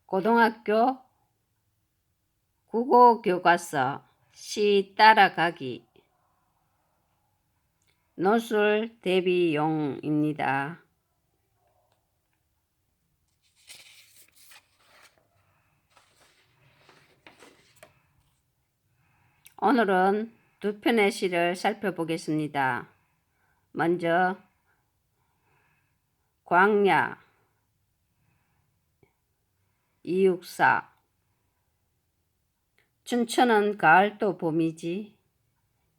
고등학교 국어교과서 시 따라가기 노술 대비용입니다. 오늘은 두 편의 시를 살펴보겠습니다. 먼저 광야 이육사 춘천은 가을도 봄이지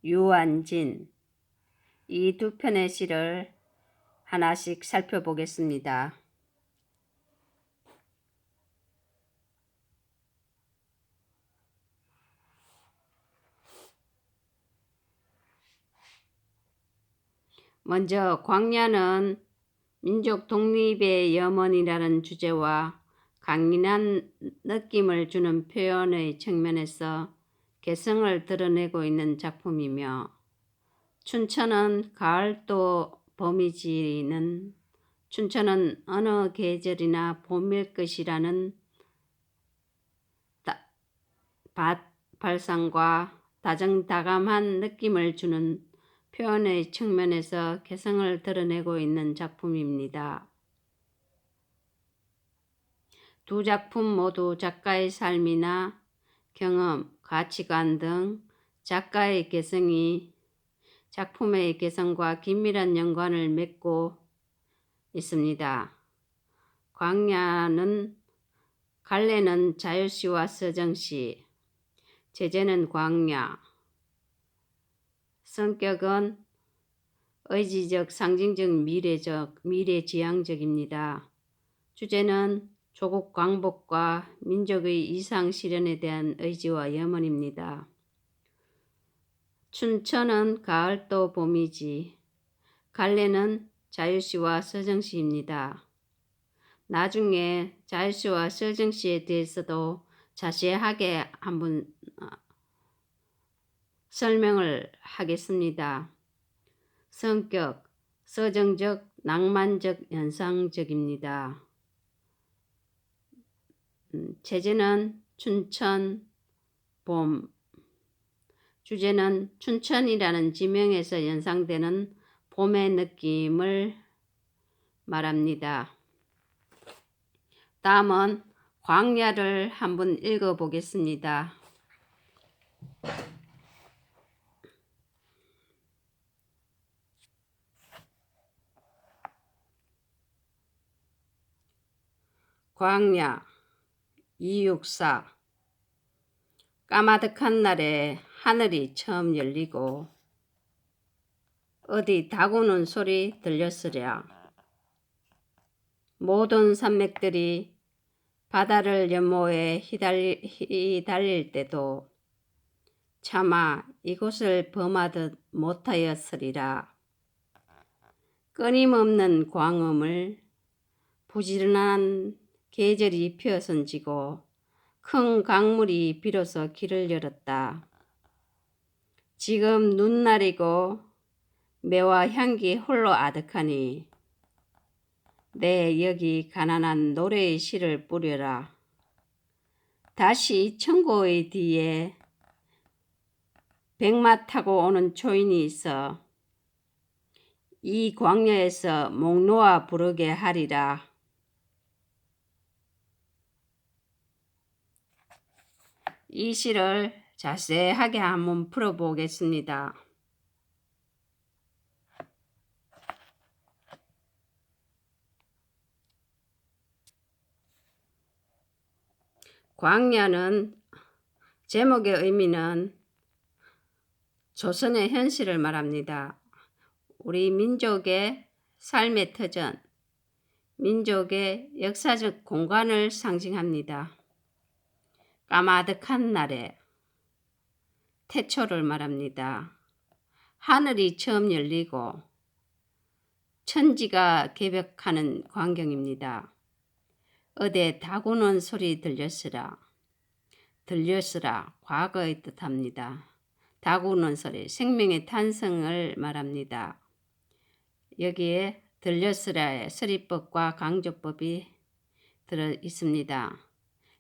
유한진 이 두 편의 시를 하나씩 살펴보겠습니다. 먼저 광야는 민족 독립의 염원이라는 주제와 강인한 느낌을 주는 표현의 측면에서 개성을 드러내고 있는 작품이며 춘천은 가을도 봄이지는 춘천은 어느 계절이나 봄일 것이라는 발상과 다정다감한 느낌을 주는 표현의 측면에서 개성을 드러내고 있는 작품입니다. 두 작품 모두 작가의 삶이나 경험, 가치관 등 작가의 개성이 작품의 개성과 긴밀한 연관을 맺고 있습니다. 갈래는 자유시와 서정시, 제재는 광야, 성격은 의지적, 상징적, 미래지향적입니다. 주제는 조국 광복과 민족의 이상 실현에 대한 의지와 염원입니다. 춘천은 가을도 봄이지, 갈래는 자유시와 서정시입니다. 나중에 자유시와 서정시에 대해서도 자세하게 한번 설명을 하겠습니다. 성격, 서정적, 낭만적, 연상적입니다. 제재는 춘천, 봄. 주제는 춘천이라는 지명에서 연상되는 봄의 느낌을 말합니다. 다음은 광야를 한번 읽어보겠습니다. 광야 이육사 까마득한 날에 하늘이 처음 열리고 어디 다구는 소리 들렸으랴. 모든 산맥들이 바다를 연모해 휘달릴 때도 차마 이곳을 범하듯 못하였으리라. 끊임없는 광음을 부지런한 계절이 피어선지고 큰 강물이 비로소 길을 열었다. 지금 눈날이고 매와 향기 홀로 아득하니 내 여기 가난한 노래의 시를 뿌려라. 다시 청고의 뒤에 백마 타고 오는 초인이 있어 이 광야에서 목 놓아 부르게 하리라. 이 시를 자세하게 한번 풀어보겠습니다. 광야는 제목의 의미는 조선의 현실을 말합니다. 우리 민족의 삶의 터전, 민족의 역사적 공간을 상징합니다. 까마득한 날에 태초를 말합니다. 하늘이 처음 열리고 천지가 개벽하는 광경입니다. 어디 다구는 소리 들렸으라. 들렸으라 과거의 뜻합니다. 다구는 소리 생명의 탄생을 말합니다. 여기에 들렸으라의 서리법과 강조법이 들어 있습니다.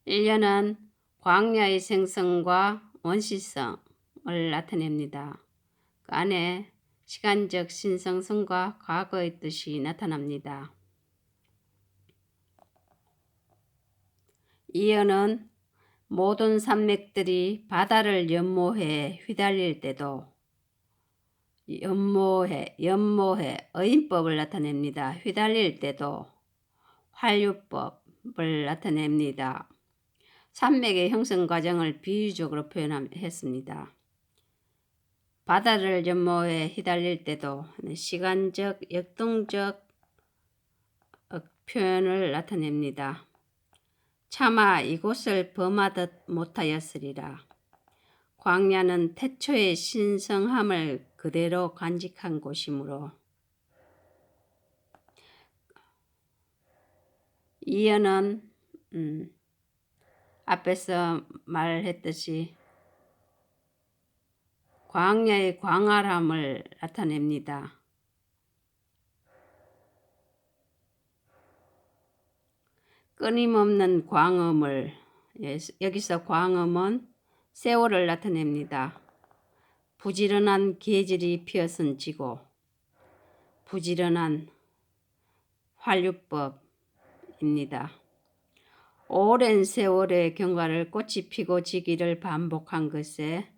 1년은 광야의 생성과 원시성을 나타냅니다. 그 안에 시간적 신성성과 과거의 뜻이 나타납니다. 2년은 모든 산맥들이 바다를 연모해 휘달릴 때도 연모해 어인법을 나타냅니다. 휘달릴 때도 환류법을 나타냅니다. 산맥의 형성 과정을 비유적으로 표현했습니다. 바다를 연모해 휘달릴 때도 시간적, 역동적 표현을 나타냅니다. 차마 이곳을 범하듯 못하였으리라. 광야는 태초의 신성함을 그대로 간직한 곳이므로. 이어는 앞에서 말했듯이 광야의 광활함을 나타냅니다. 끊임없는 광음을, 여기서 광음은 세월을 나타냅니다. 부지런한 계절이 피어선 지고 부지런한 환류법입니다. 오랜 세월의 경과를 꽃이 피고 지기를 반복한 것에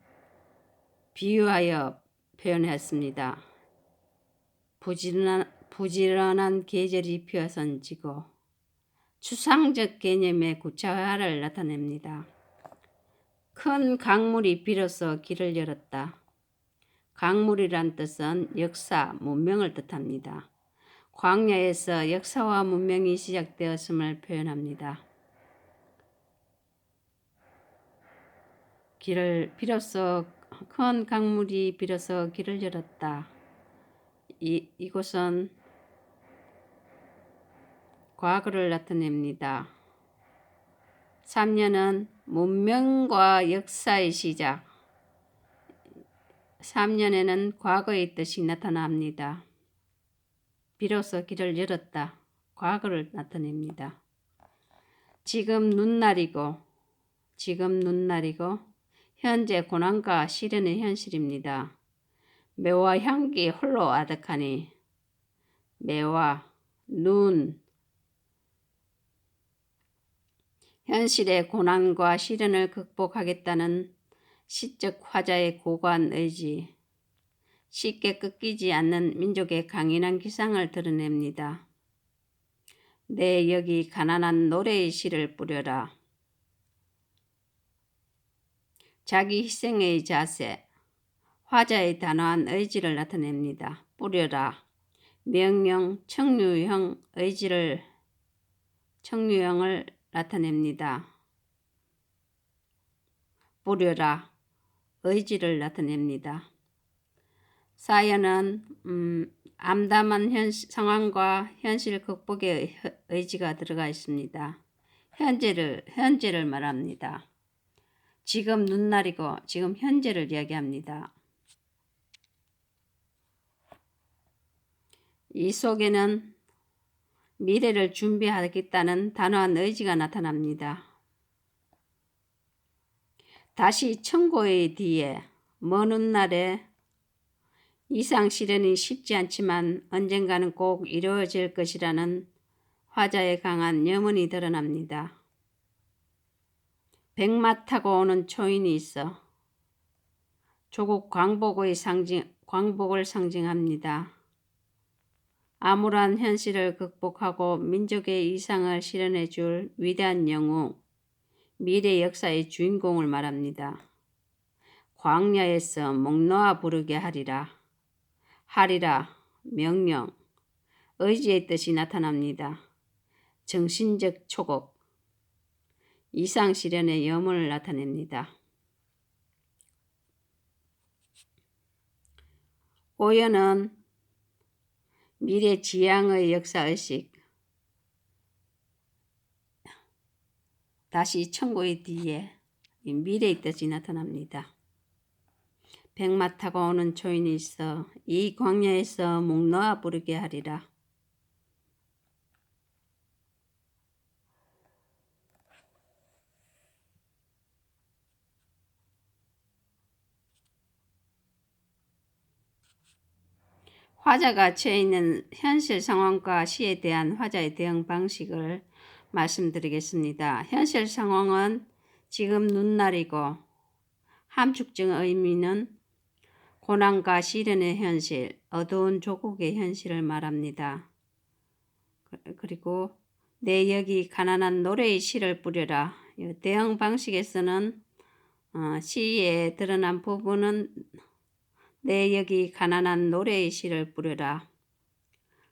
비유하여 표현했습니다. 부지런한 계절이 피어선 지고 추상적 개념의 구체화를 나타냅니다. 큰 강물이 비로소 길을 열었다. 강물이란 뜻은 역사, 문명을 뜻합니다. 광야에서 역사와 문명이 시작되었음을 표현합니다. 큰 강물이 비로소 길을 열었다. 이곳은 과거를 나타냅니다. 3년은 문명과 역사의 시작. 3년에는 과거의 뜻이 나타납니다. 비로소 길을 열었다. 과거를 나타냅니다. 지금 눈날이고 현재 고난과 시련의 현실입니다. 매와 향기 홀로 아득하니 매와 눈 현실의 고난과 시련을 극복하겠다는 시적 화자의 고고한 의지, 쉽게 꺾이지 않는 민족의 강인한 기상을 드러냅니다. 내 여기 가난한 노래의 씨를 뿌려라. 자기 희생의 자세, 화자의 단호한 의지를 나타냅니다. 뿌려라. 명령, 청유형 청유형을 나타냅니다. 뿌려라. 의지를 나타냅니다. 사연은 암담한 상황과 현실 극복의 의지가 들어가 있습니다. 현재를 말합니다. 지금 눈날이고 지금 현재를 이야기합니다. 이 속에는 미래를 준비하겠다는 단호한 의지가 나타납니다. 다시 천고의 뒤에 먼 훗날에 이상 시련이 쉽지 않지만 언젠가는 꼭 이루어질 것이라는 화자의 강한 염원이 드러납니다. 백마 타고 오는 초인이 있어 조국 광복을 상징합니다. 암울한 현실을 극복하고 민족의 이상을 실현해 줄 위대한 영웅, 미래 역사의 주인공을 말합니다. 광야에서 목 놓아 부르게 하리라. 명령, 의지의 뜻이 나타납니다. 정신적 초곡, 이상 실현의 염원을 나타냅니다. 오연은 미래 지향의 역사의식, 다시 천고의 뒤에 미래의 뜻이 나타납니다. 백마 타고 오는 초인이 있어 이 광야에서 목 놓아 부르게 하리라. 화자가 처해 있는 현실 상황과 시에 대한 화자의 대응 방식을 말씀드리겠습니다. 현실 상황은 지금 눈날이고 함축적 의미는 고난과 시련의 현실, 어두운 조국의 현실을 말합니다. 그리고 내 여기 가난한 노래의 시를 뿌려라. 대응 방식에서는 시에 드러난 부분은 내 여기 가난한 노래의 시를 뿌려라.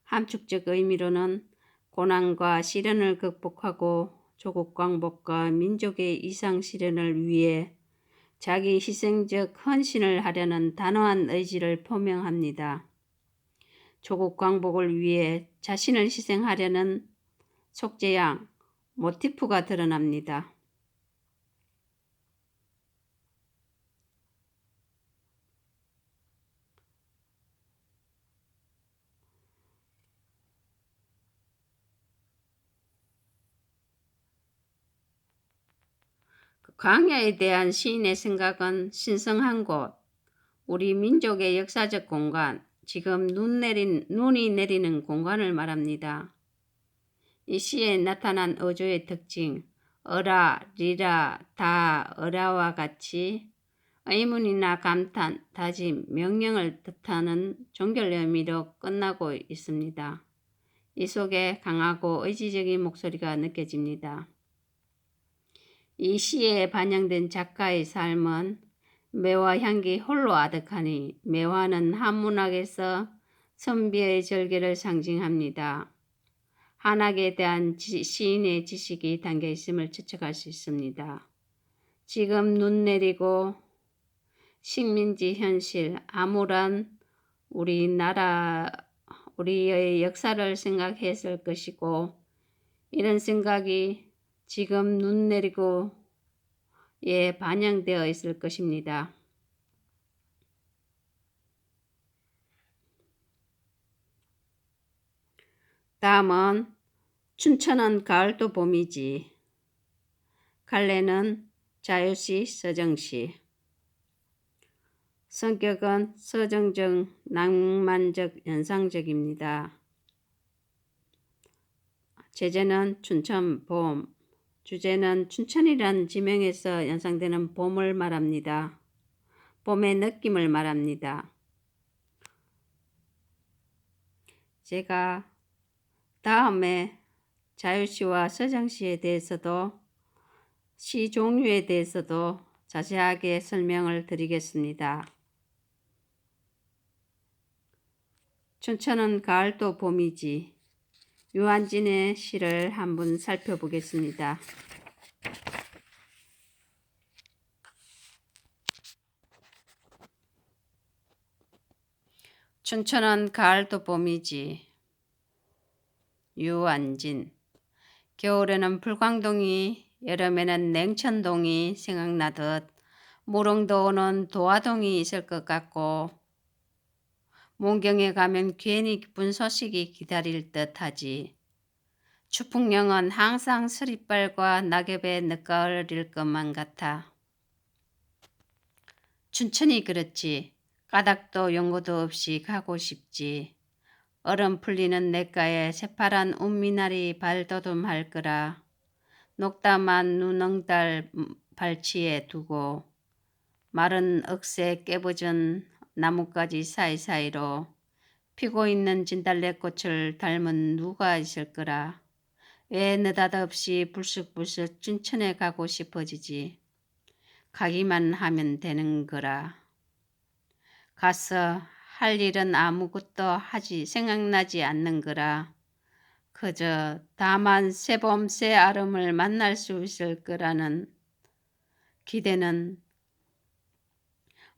함축적 의미로는 고난과 시련을 극복하고 조국 광복과 민족의 이상 실현을 위해 자기 희생적 헌신을 하려는 단호한 의지를 표명합니다. 조국 광복을 위해 자신을 희생하려는 속죄양, 모티프가 드러납니다. 광야에 대한 시인의 생각은 신성한 곳, 우리 민족의 역사적 공간, 지금 눈이 내리는 공간을 말합니다. 이 시에 나타난 어조의 특징, 어라, 리라, 다, 어라와 같이 의문이나 감탄, 다짐, 명령을 뜻하는 종결 의미로 끝나고 있습니다. 이 속에 강하고 의지적인 목소리가 느껴집니다. 이 시에 반영된 작가의 삶은 매화 향기 홀로 아득하니 매화는 한문학에서 선비의 절개를 상징합니다. 한학에 대한 시인의 지식이 담겨 있음을 추측할 수 있습니다. 지금 눈 내리고 식민지 현실, 암울한 우리의 역사를 생각했을 것이고 이런 생각이 지금 눈 내리고 반영되어 있을 것입니다. 다음은 춘천은 가을도 봄이지. 갈래는 자유시, 서정시. 성격은 서정적, 낭만적, 연상적입니다. 제재는 춘천, 봄. 주제는 춘천이라는 지명에서 연상되는 봄을 말합니다. 봄의 느낌을 말합니다. 제가 다음에 자유시와 서정시에 대해서도 시 종류에 대해서도 자세하게 설명을 드리겠습니다. 춘천은 가을도 봄이지. 유한진의 시를 한번 살펴보겠습니다. 춘천은 가을도 봄이지. 유한진. 겨울에는 불광동이, 여름에는 냉천동이 생각나듯 무릉도 오는 도화동이 있을 것 같고 문경에 가면 괜히 기쁜 소식이 기다릴 듯하지. 추풍령은 항상 서리빨과 낙엽에 늦가을일 것만 같아. 춘천이 그렇지. 까닭도 연고도 없이 가고 싶지. 얼음 풀리는 냇가에 새파란 운미나리 발돋움할 거라. 녹담한 눈엉달 발치에 두고 마른 억새 깨부진 나뭇가지 사이사이로 피고 있는 진달래꽃을 닮은 누가 있을 거라. 왜 느닷없이 불쑥불쑥 춘천에 가고 싶어지지. 가기만 하면 되는 거라. 가서 할 일은 아무것도 생각나지 않는 거라. 그저 다만 새봄 새아름을 만날 수 있을 거라는 기대는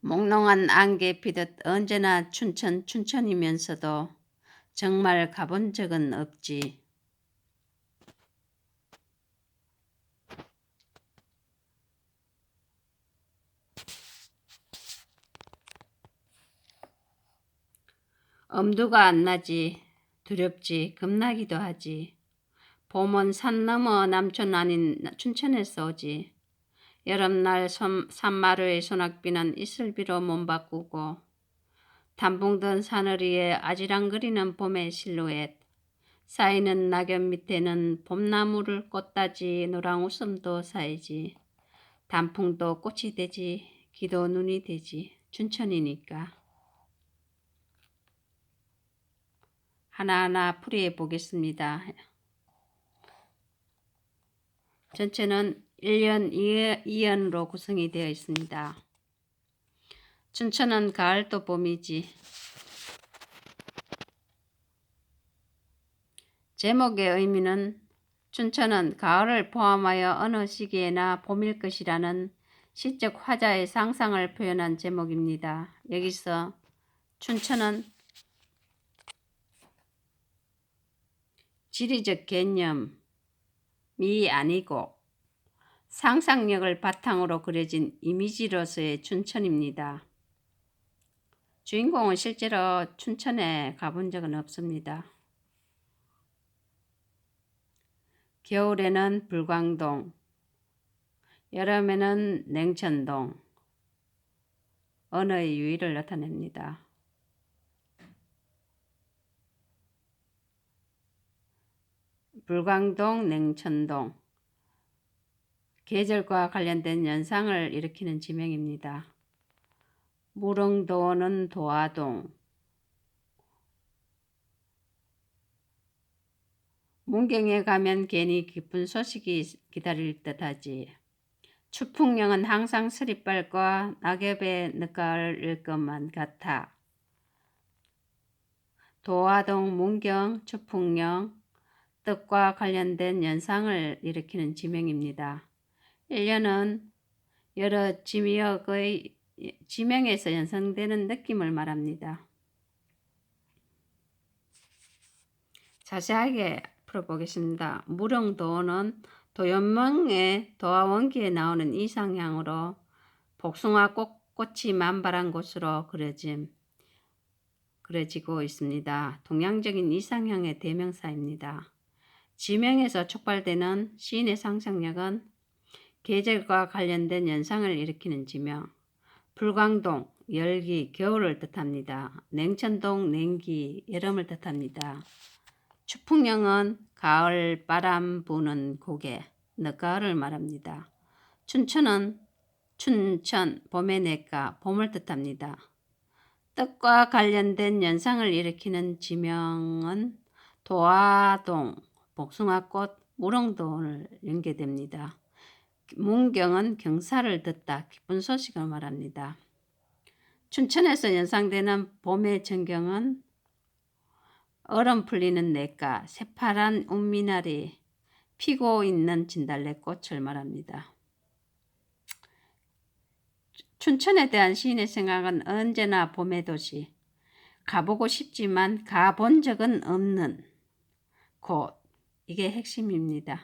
몽롱한 안개 피듯 언제나 춘천이면서도 정말 가본 적은 없지. 엄두가 안 나지. 두렵지. 겁나기도 하지. 봄은 산 너머 남촌 아닌 춘천에서 오지. 여름날 산마루의 소낙비는 이슬비로 몸 바꾸고 단풍 든 사너리에 아지랑거리는 봄의 실루엣. 쌓이는 낙엽 밑에는 봄나무를 꽃다지 노랑 웃음도 쌓이지. 단풍도 꽃이 되지. 기도 눈이 되지. 춘천이니까. 하나하나 풀이해 보겠습니다. 전체는 1년 2연으로 구성이 되어 있습니다. 춘천은 가을도 봄이지. 제목의 의미는 춘천은 가을을 포함하여 어느 시기에나 봄일 것이라는 시적 화자의 상상을 표현한 제목입니다. 여기서 춘천은 지리적 개념이 아니고 상상력을 바탕으로 그려진 이미지로서의 춘천입니다. 주인공은 실제로 춘천에 가본 적은 없습니다. 겨울에는 불광동, 여름에는 냉천동, 언어의 유의를 나타냅니다. 불광동, 냉천동, 계절과 관련된 연상을 일으키는 지명입니다. 무릉도원은 도화동, 문경에 가면 괜히 기쁜 소식이 기다릴 듯하지. 추풍령은 항상 스리빨과 낙엽의 늦가을일 것만 같아. 도화동, 문경, 추풍령, 뜻과 관련된 연상을 일으키는 지명입니다. 1년은 여러 지역의 지명에서 연상되는 느낌을 말합니다. 자세하게 풀어보겠습니다. 무릉도원은 도연명의 도화원기에 나오는 이상향으로 복숭아 꽃이 만발한 곳으로 그려지고 있습니다. 동양적인 이상향의 대명사입니다. 지명에서 촉발되는 시인의 상상력은 계절과 관련된 연상을 일으키는 지명. 불광동, 열기, 겨울을 뜻합니다. 냉천동, 냉기, 여름을 뜻합니다. 추풍령은 가을 바람 부는 고개, 늦가을을 말합니다. 춘천은 춘천, 봄의 냇가, 봄을 뜻합니다. 뜻과 관련된 연상을 일으키는 지명은 도화동, 복숭아꽃, 무릉도원을 연계됩니다. 문경은 경사를 듣다, 기쁜 소식을 말합니다. 춘천에서 연상되는 봄의 전경은 얼음 풀리는 냇가, 새파란 운미나리, 피고 있는 진달래꽃을 말합니다. 춘천에 대한 시인의 생각은 언제나 봄의 도시, 가보고 싶지만 가본 적은 없는 곳, 이게 핵심입니다.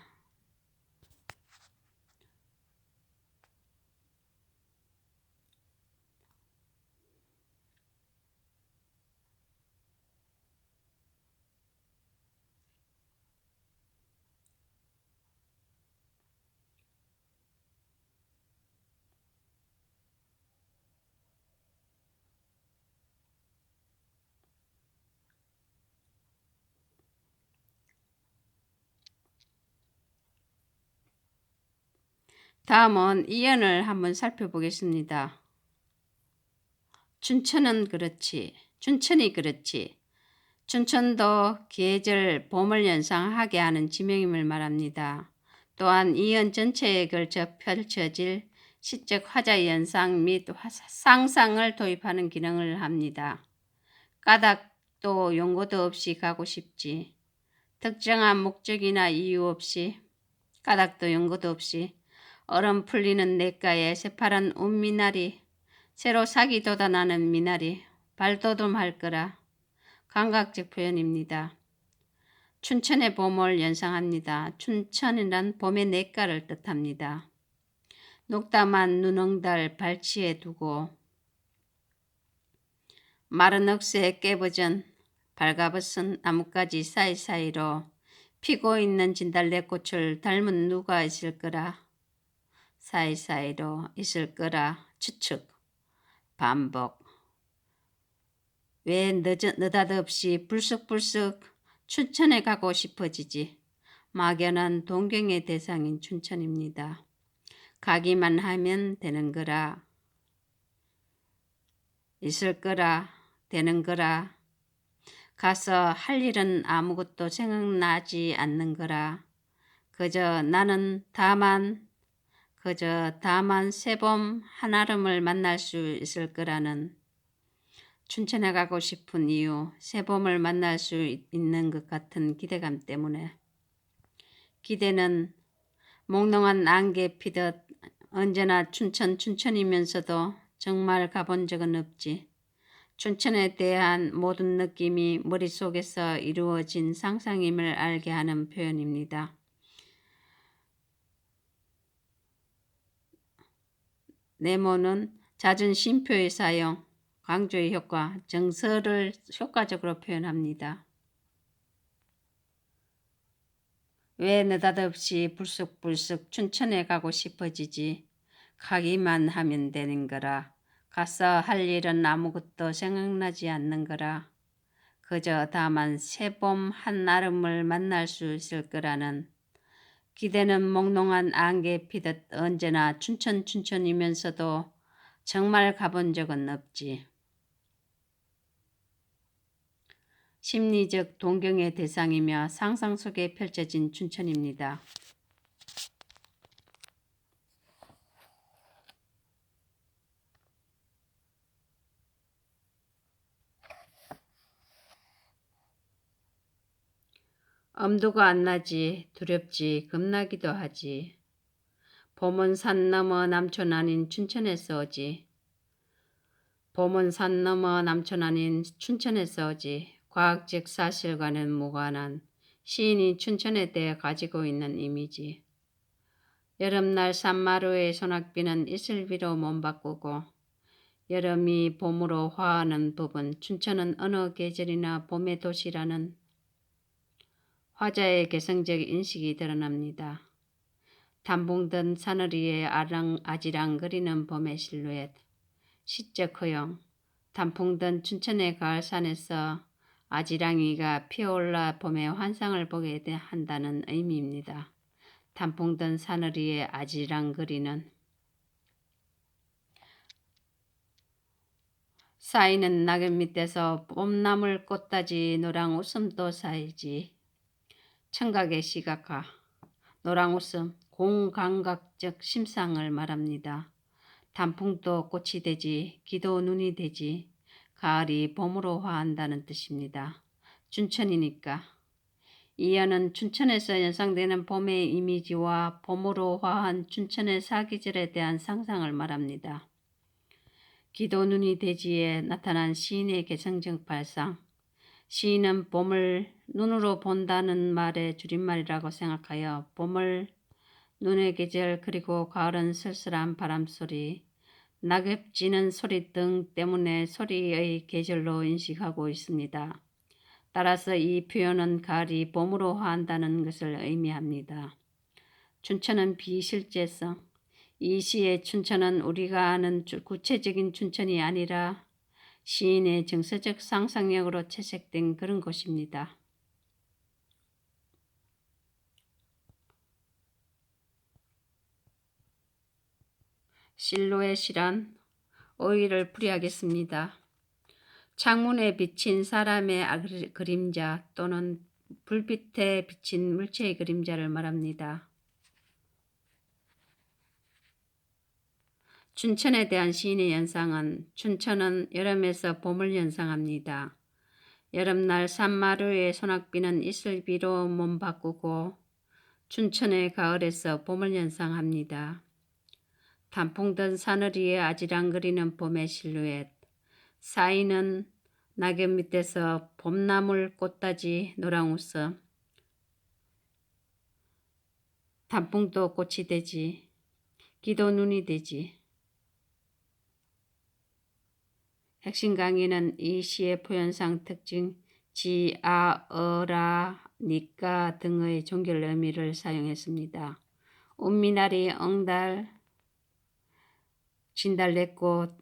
다음은 이연을 한번 살펴보겠습니다. 춘천은 그렇지. 춘천이 그렇지. 춘천도 계절 봄을 연상하게 하는 지명임을 말합니다. 또한 이연 전체에 걸쳐 펼쳐질 시적 화자의 연상 및 상상을 도입하는 기능을 합니다. 까닭도 용고도 없이 가고 싶지. 특정한 목적이나 이유 없이 까닭도 용고도 없이 얼음 풀리는 냇가에 새파란 운미나리, 새로 싹이 돋아나는 미나리, 발돋움할 거라. 감각적 표현입니다. 춘천의 봄을 연상합니다. 춘천이란 봄의 냇가를 뜻합니다. 녹담한 눈엉달 발치에 두고 마른 억새에 깨버진 발가벗은 나뭇가지 사이사이로 피고 있는 진달래꽃을 닮은 누가 있을 거라. 사이사이로 있을 거라 추측, 반복. 왜 느닷없이 불쑥불쑥 춘천에 가고 싶어지지? 막연한 동경의 대상인 춘천입니다. 가기만 하면 되는 거라, 있을 거라, 되는 거라, 가서 할 일은 아무것도 생각나지 않는 거라, 나는 다만 새봄 한아름을 만날 수 있을 거라는 춘천에 가고 싶은 이유, 새봄을 만날 수 있는 것 같은 기대감 때문에. 기대는 몽롱한 안개 피듯 언제나 춘천이면서도 정말 가본 적은 없지. 춘천에 대한 모든 느낌이 머릿속에서 이루어진 상상임을 알게 하는 표현입니다. 네모는 잦은 쉼표의 사용, 강조의 효과, 정서를 효과적으로 표현합니다. 왜 느닷없이 불쑥불쑥 춘천에 가고 싶어지지? 가기만 하면 되는 거라. 가서 할 일은 아무것도 생각나지 않는 거라. 다만 새봄 한아름을 만날 수 있을 거라는 기대는 몽롱한 안개 피듯 언제나 춘천이면서도 정말 가본 적은 없지. 심리적 동경의 대상이며 상상 속에 펼쳐진 춘천입니다. 엄두가 안 나지, 두렵지, 겁나기도 하지. 봄은 산 넘어 남촌 아닌 춘천에서 오지. 봄은 산 넘어 남촌 아닌 춘천에서 오지. 과학적 사실과는 무관한 시인이 춘천에 대해 가지고 있는 이미지. 여름날 산마루의 소낙비는 이슬비로 몸 바꾸고 여름이 봄으로 화하는 부분, 춘천은 어느 계절이나 봄의 도시라는 화자의 개성적 인식이 드러납니다. 단풍 든 사너리에 아지랑거리는 봄의 실루엣, 시적 허용, 단풍 든 춘천의 가을산에서 아지랑이가 피어올라 봄의 환상을 보게 한다는 의미입니다. 단풍 든 사너리에 아지랑거리는 쌓이는 낙엽 밑에서 봄나물 꽃다지 노랑 웃음도 쌓이지. 청각의 시각화, 노랑 웃음, 공감각적 심상을 말합니다. 단풍도 꽃이 되지, 기도 눈이 되지, 가을이 봄으로 화한다는 뜻입니다. 춘천이니까. 이어는 춘천에서 연상되는 봄의 이미지와 봄으로 화한 춘천의 사계절에 대한 상상을 말합니다. 기도 눈이 되지에 나타난 시인의 개성적 발상. 시인은 봄을 눈으로 본다는 말의 줄임말이라고 생각하여 봄을 눈의 계절 그리고 가을은 쓸쓸한 바람소리, 낙엽 지는 소리 등 때문에 소리의 계절로 인식하고 있습니다. 따라서 이 표현은 가을이 봄으로 화한다는 것을 의미합니다. 춘천은 비실제성. 이 시의 춘천은 우리가 아는 구체적인 춘천이 아니라 시인의 정서적 상상력으로 채색된 그런 곳입니다. 실루엣이란 어휘를 풀이하겠습니다. 창문에 비친 사람의 그림자 또는 불빛에 비친 물체의 그림자를 말합니다. 춘천에 대한 시인의 연상은 춘천은 여름에서 봄을 연상합니다. 여름날 산마루의 소낙비는 이슬비로 몸 바꾸고 춘천의 가을에서 봄을 연상합니다. 단풍 든 사너리에 아지랑거리는 봄의 실루엣, 쌓이는 낙엽 밑에서 봄나물 꽃다지 노랑 웃음, 단풍도 꽃이 되지, 기도 눈이 되지. 핵심 강의는 이 시의 표현상 특징, 지, 아, 어라, 니까 등의 종결 의미를 사용했습니다. 운미나리, 엉달, 진달래꽃,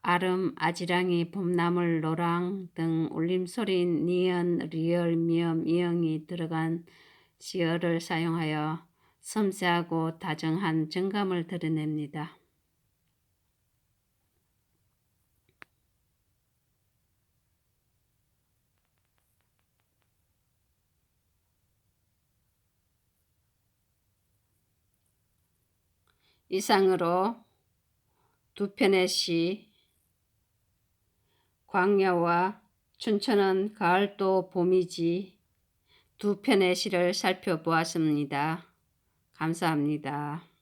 아름, 아지랑이, 봄나물, 노랑 등 울림소리, 니은, 리을, 미음, 이응이 들어간 시어를 사용하여 섬세하고 다정한 정감을 드러냅니다. 이상으로 두 편의 시 광야와 춘천은 가을도 봄이지 두 편의 시를 살펴보았습니다. 감사합니다.